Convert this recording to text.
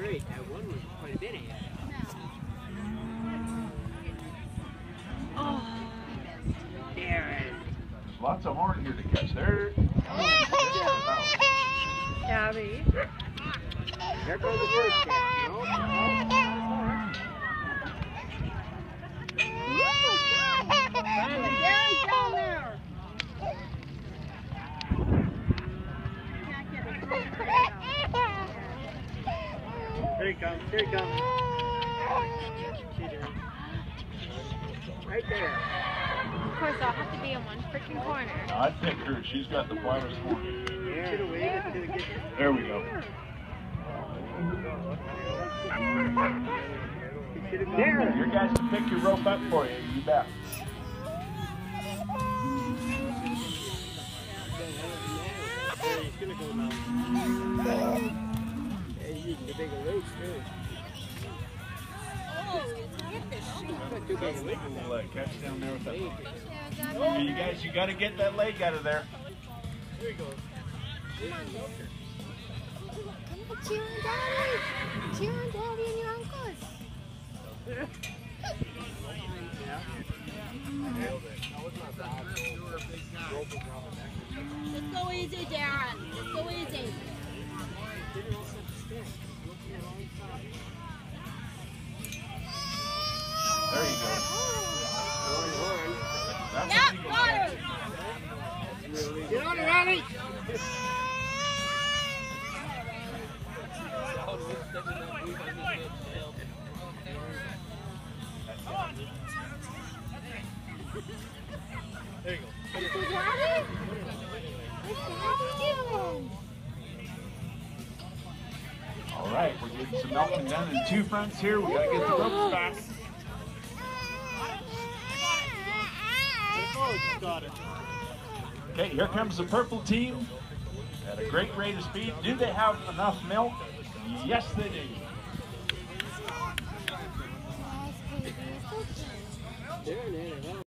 straight. That one was quite a bit ahead. Oh, Darren. Lots of horn here to catch. There. Gabby. There goes the first catch. No. Down there. Here he comes. Here he comes. Right there. Of course, I'll have to be in one freaking corner. I'd pick her. She's got the farthest horn. There we go. There. Your guys can pick your rope up for you. You bet. He's gonna go now. He's eating the bigger roach too. We'll catch down there with that. Hey, you guys, you got to get that leg out of there. There he goes. Cheer on Daddy! Cheer on Daddy and your uncles! Just go easy, Darren. Just go easy. There you go. That's Yeah, what you got her. Get on it, Ronnie! There you go. Uncle Daddy? What's Daddy doing? All right, we're getting some milking done in two fronts here. We got to get the ropes back. Got it. Okay, here comes the purple team at a great rate of speed. Do they have enough milk? Yes, they do. There,